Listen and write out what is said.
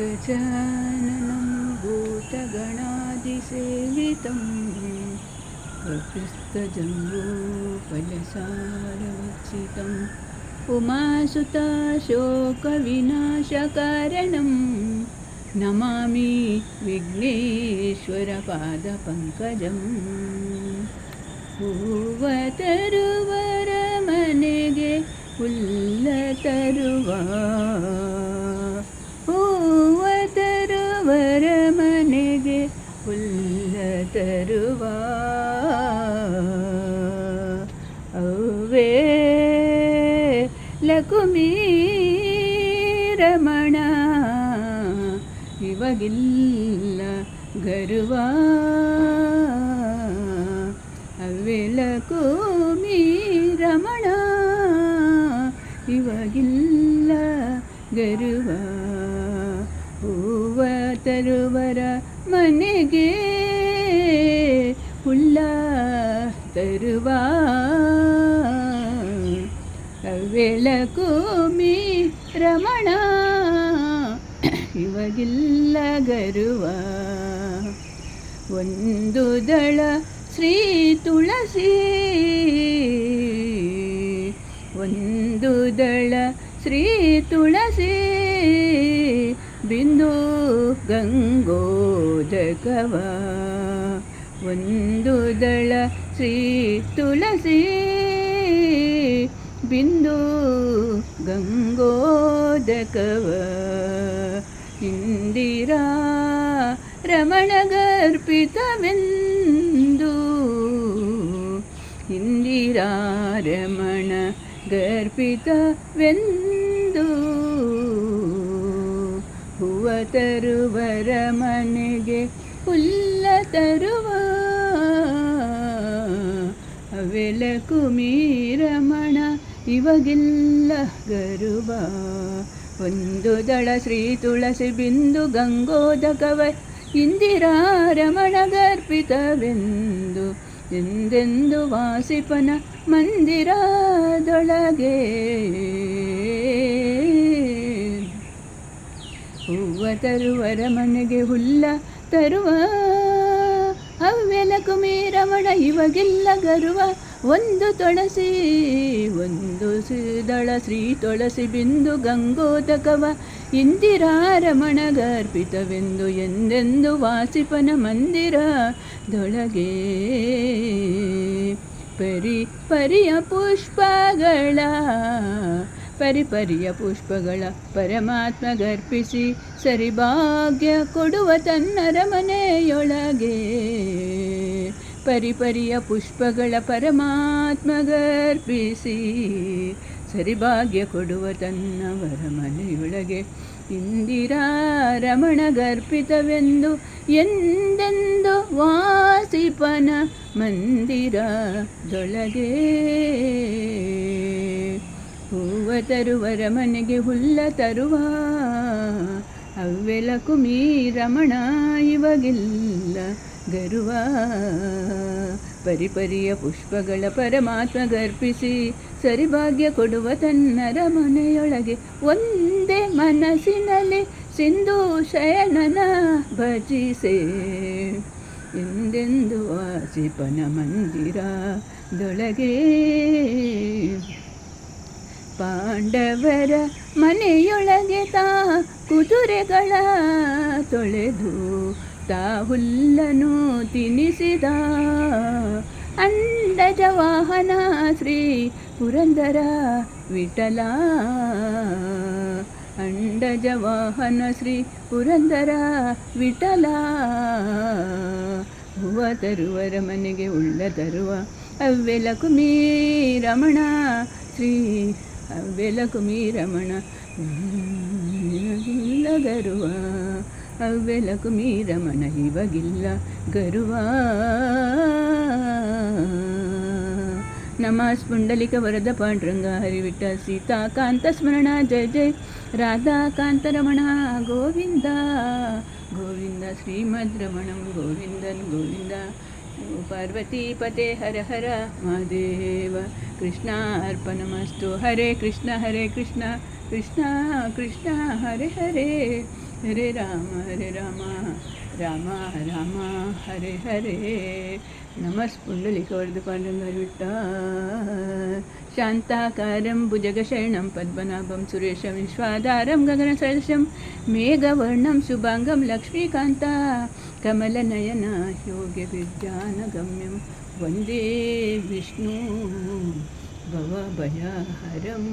गजाननं भूतगणादिसेवितं कपिस्तजम्बूफलसारभक्षितम् उमासुताशोकविनाशकारणं नमामि विघ्नेश्वरपादपङ्कजम् ಹೂವತರುವರಮನೆಗೆ ಹುಲ್ಲ ತರುವ ಹೂವತರುವರ ಮನೆಗೆ ಹುಲ್ಲ ತರುವ ಅವ್ವೇ ಲಕುಮಿ ರಮಣ ಇವಾಗಿಲ್ಲ ಗರುವ ಲಕುಮಿ ರಮಣ ಇವಾಗಿಲ್ಲ ಗರುವ ಹೂವ ತರುವರ ಮನೆಗೆ ಹುಲ್ಲ ತರುವ ಲಕುಮಿ ರಮಣ ಇವಾಗಿಲ್ಲ ಗರುವ ಒಂದು ದಳ ಶ್ರೀ ತುಳಸಿ ಒಂದು ದಳ ಶ್ರೀ ತುಳಸಿ ಬಿಂದು ಗಂಗೋದಕವ ಒಂದು ದಳ ಶ್ರೀ ತುಳಸಿ ಬಿಂದು ಗಂಗೋದಕವ ಇಂದಿರಾ ರಮಣಗರ್ಪಿತವೆಂದು ಇಂದಿರಾ ರಮಣ ಗರ್ಪಿತವೆಂದು ಹೂವ ತರುವರ ಮನೆಗೆ ಹುಲ್ಲ ತರುವ ಲಕುಮಿ ರಮಣ ಇವಾಗಿಲ್ಲ ಗರುವ ಒಂದು ದಳ ಶ್ರೀ ತುಳಸಿ ಬಿಂದು ಗಂಗೋದಕವ ಇಂದಿರಾ ರಮಣ ಗರ್ಪಿತವೆಂದು ಎಂದೆಂದು ವಾಸಿಪನ ಮಂದಿರದೊಳಗೆ ಹೂವ ತರುವರ ಮನೆಗೆ ಹುಲ್ಲ ತರುವ ಲಕುಮಿ ರಮಣ ಇವಾಗಿಲ್ಲ ಗರುವ ಒಂದು ತುಳಸಿ ಒಂದು ದಳ ಶ್ರೀ ತುಳಸಿ ಬಿಂದು ಗಂಗೋದಕವ ಇಂದಿರಾ ರಮಣ ಗರ್ಪಿತವೆಂದು ಎಂದೆಂದು ವಾಸಿಪನ ಮಂದಿರದೊಳಗೆ ಪರಿಯ ಪುಷ್ಪಗಳ ಪರಿಯ ಪುಷ್ಪಗಳ ಪರಮಾತ್ಮ ಗರ್ಪಿಸಿ ಸರಿಭಾಗ್ಯ ಕೊಡುವ ತನ್ನರ ಮನೆಯೊಳಗೆ ಪರಿಯ ಪುಷ್ಪಗಳ ಪರಮಾತ್ಮ ಗರ್ಪಿಸಿ ಸರಿಭಾಗ್ಯ ಕೊಡುವ ತನ್ನವರ ಮನೆಯೊಳಗೆ ಇಂದಿರಾ ರಮಣ ಗರ್ಪಿತವೆಂದು ಎಂದೆಂದು ವಾಸಿಪನ ಮಂದಿರದೊಳಗೆ ಹೂವ ತರುವರ ಮನೆಗೆ ಹುಲ್ಲ ತರುವ ಲಕುಮಿ ರಮಣ ಇವಾಗಿಲ್ಲ ಗರುವ ಪರಿಯ ಪುಷ್ಪಗಳ ಪರಮಾತ್ಮ ಗರ್ಪಿಸಿ ಸರಿಭಾಗ್ಯ ಕೊಡುವ ತನ್ನರ ಮನೆಯೊಳಗೆ ಒಂದೇ ಮನಸ್ಸಿನಲ್ಲಿ ಸಿಂಧು ಶಯನನ ಭಜಿಸೆ ಎಂದೆಂದು ವಾಸಿಪನ ಮಂದಿರದೊಳಗೆ ಪಾಂಡವರ ಮನೆಯೊಳಗೆ ತಾ ಕುದುರೆಗಳ ತೊಳೆದು ತಾ ಹುಲ್ಲನು ತಿನ್ನಿಸಿದ ಅಂಡಜ ವಾಹನ ಶ್ರೀ ಪುರಂದರ ವಿಠಲ ಅಂಡಜ ವಾಹನ ಶ್ರೀ ಪುರಂದರ ವಿಠಲ ಹೂವ ತರುವರ ಮನೆಗೆ ಉಳ್ಳ ತರುವ ಲಕುಮಿ ರಮಣ ಶ್ರೀ ಲಕುಮಿ ರಮಣ ಗರುವ ಲಕುಮಿ ರಮಣ ಇವಾಗಿಲ್ಲ ಗರುವ ನಮಃ ಪುಂಡಲಿಕ ವರದ ಪಾಂಡುರಂಗ ಹರಿವಿಟ್ಟ ಸೀತಾಕಾಂತ ಸ್ಮರಣ ಜಯ ಜಯ ರಾಧಾಕಾಂತ ರಮಣ ಗೋವಿಂದ ಗೋವಿಂದ ಶ್ರೀಮದ್ ರಮಣಂ ಗೋವಿಂದನ್ ಗೋವಿಂದ पार्वतीपते हर हर महादेव कृष्णार्पणमस्तु हरे कृष्ण कृष्ण कृष्ण हरे हरे ಹರೇ ರಾಮ ರಾಮ ರಾಮ ಹರೇ ಹರೇ. ನಮಸ್ ಪುಂಡಲಿಕವರದ ಪಾಂಡುರಂಗ ವಿಠ್ಠಲ. ಶಾಂತಾಕಾರಂ ಭುಜಗಶಯನಂ ಪದ್ಮನಾಭಂ ಸುರೇಶಂ ವಿಶ್ವಾಧಾರಂ ಗಗನಸದೃಶಂ ಮೇಘವರ್ಣಂ ಶುಭಾಂಗಂ ಲಕ್ಷ್ಮೀಕಾಂತ ಕಮಲನಯನ ಯೋಗ್ಯವಿದ್ಯಾನಗಮ್ಯಂ ವಂದೇ ವಿಷ್ಣು ಭವಭಯಹರಂ.